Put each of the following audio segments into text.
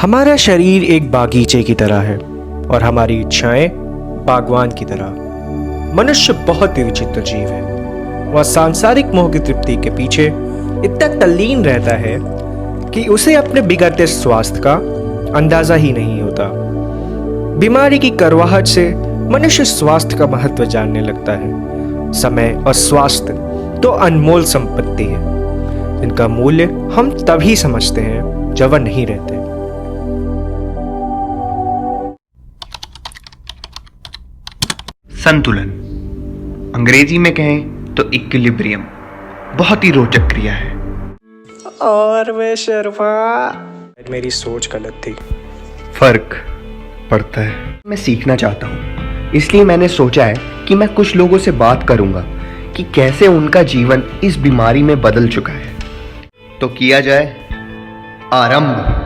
हमारा शरीर एक बागीचे की तरह है और हमारी इच्छाएं बागवान की तरह। मनुष्य बहुत ही विचित्र जीव है। वह सांसारिक मोह की तृप्ति के पीछे इतना तल्लीन रहता है कि उसे अपने बिगड़ते स्वास्थ्य का अंदाजा ही नहीं होता। बीमारी की करवाहट से मनुष्य स्वास्थ्य का महत्व जानने लगता है। समय और स्वास्थ्य तो अनमोल संपत्ति है जिनका मूल्य हम तभी समझते हैं जब वह नहीं रहते। संतुलन, अंग्रेजी में कहें तो इक्विलिब्रियम, बहुत ही रोचक क्रिया है। और वे शर्मा, मेरी सोच गलत थी। फर्क पड़ता है। मैं सीखना चाहता हूँ, इसलिए मैंने सोचा है कि मैं कुछ लोगों से बात करूँगा कि कैसे उनका जीवन इस बीमारी में बदल चुका है। तो किया जाए आरंभ।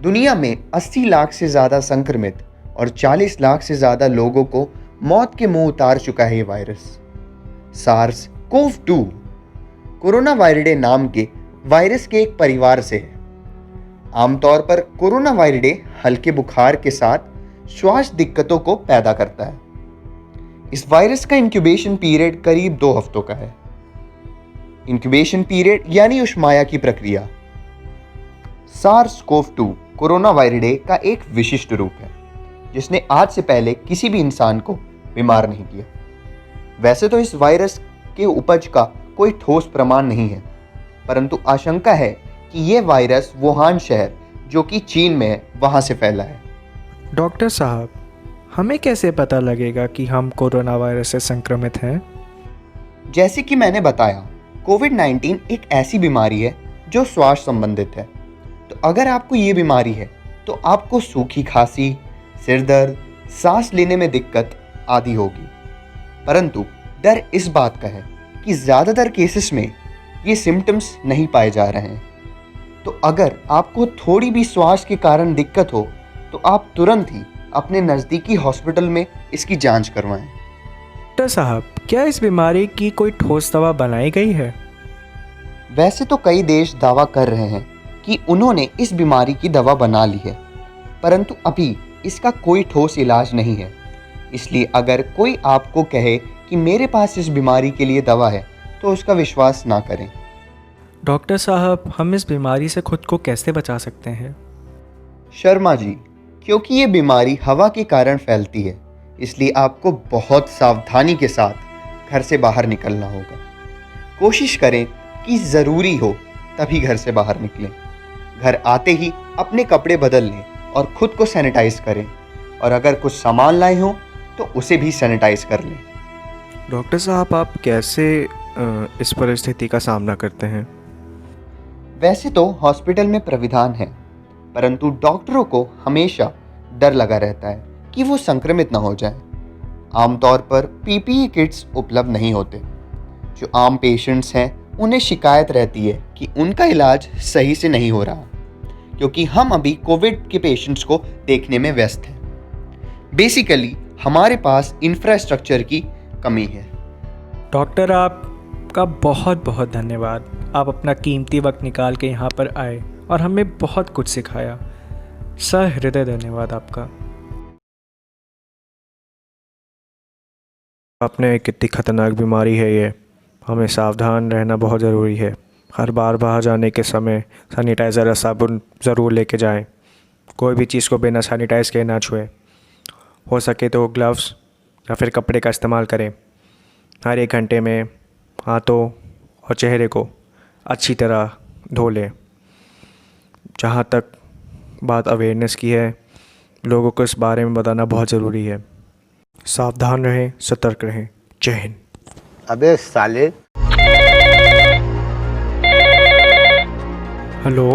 दुनिया में 80 लाख से ज़्यादा संक्रमित और 40 लाख से ज़्यादा लोगों को मौत के मुंह उतार चुका है ये वायरस। सार्स कोव 2 कोरोना वायरिडे नाम के वायरस के एक परिवार से है। आमतौर पर कोरोना वायरिडे हल्के बुखार के साथ श्वास दिक्कतों को पैदा करता है। इस वायरस का इंक्यूबेशन पीरियड करीब 2 हफ्तों का है। इंक्यूबेशन पीरियड यानी उष्माया की प्रक्रिया सार्स कोव 2 कोरोना वायरिडे का एक विशिष्ट रूप है जिसने आज से पहले किसी भी इंसान को बीमार नहीं किया। वैसे तो इस वायरस के उपज का कोई ठोस प्रमाण नहीं है, परंतु आशंका है कि यह वायरस वुहान शहर जो कि चीन में है वहां से फैला है। डॉक्टर साहब, हमें कैसे पता लगेगा कि हम कोरोना वायरस से संक्रमित हैं? जैसे कि मैंने बताया, कोविड-19 एक ऐसी बीमारी है जो श्वास संबंधित है। तो अगर आपको ये बीमारी है तो आपको सूखी खांसी, सिर दर्द, सांस लेने में दिक्कत आदि होगी। परंतु डर इस बात का है कि ज़्यादातर केसेस में ये सिम्टम्स नहीं पाए जा रहे हैं। तो अगर आपको थोड़ी भी श्वास के कारण दिक्कत हो तो आप तुरंत ही अपने नज़दीकी हॉस्पिटल में इसकी जांच करवाएं। डॉक्टर साहब, क्या इस बीमारी की कोई ठोस दवा बनाई गई है? वैसे तो कई देश दावा कर रहे हैं कि उन्होंने इस बीमारी की दवा बना ली है, परंतु अभी इसका कोई ठोस इलाज नहीं है। इसलिए अगर कोई आपको कहे कि मेरे पास इस बीमारी के लिए दवा है तो उसका विश्वास ना करें। डॉक्टर साहब, हम इस बीमारी से खुद को कैसे बचा सकते हैं? शर्मा जी, क्योंकि ये बीमारी हवा के कारण फैलती है, इसलिए आपको बहुत सावधानी के साथ घर से बाहर निकलना होगा। कोशिश करें कि ज़रूरी हो तभी घर से बाहर निकलें। घर आते ही अपने कपड़े बदल लें और खुद को सैनिटाइज करें, और अगर कुछ सामान लाए हों तो उसे भी सैनिटाइज कर लें। डॉक्टर साहब, आप कैसे इस परिस्थिति का सामना करते हैं? वैसे तो हॉस्पिटल में प्राविधान है, परंतु डॉक्टरों को हमेशा डर लगा रहता है कि वो संक्रमित ना हो जाए। आमतौर पर पीपीई किट्स उपलब्ध नहीं होते। जो आम पेशेंट्स हैं उन्हें शिकायत रहती है कि उनका इलाज सही से नहीं हो रहा, क्योंकि हम अभी कोविड के पेशेंट्स को देखने में व्यस्त हैं। बेसिकली हमारे पास इंफ्रास्ट्रक्चर की कमी है। डॉक्टर, आपका बहुत बहुत धन्यवाद। आप अपना कीमती वक्त निकाल के यहाँ पर आए और हमें बहुत कुछ सिखाया। सहृदय धन्यवाद आपका। आपने कितनी खतरनाक बीमारी है ये, हमें सावधान रहना बहुत ज़रूरी है। हर बार बाहर जाने के समय सैनिटाइज़र और साबुन ज़रूर लेके जाएं। कोई भी चीज़ को बिना सैनिटाइज़ किए ना छुएं। हो सके तो ग्लव्स या फिर कपड़े का इस्तेमाल करें। हर 1 घंटे में हाथों और चेहरे को अच्छी तरह धो लें। जहाँ तक बात अवेयरनेस की है, लोगों को इस बारे में बताना बहुत ज़रूरी है। सावधान रहें, सतर्क रहें। जय हिंद। अबे साले। हेलो।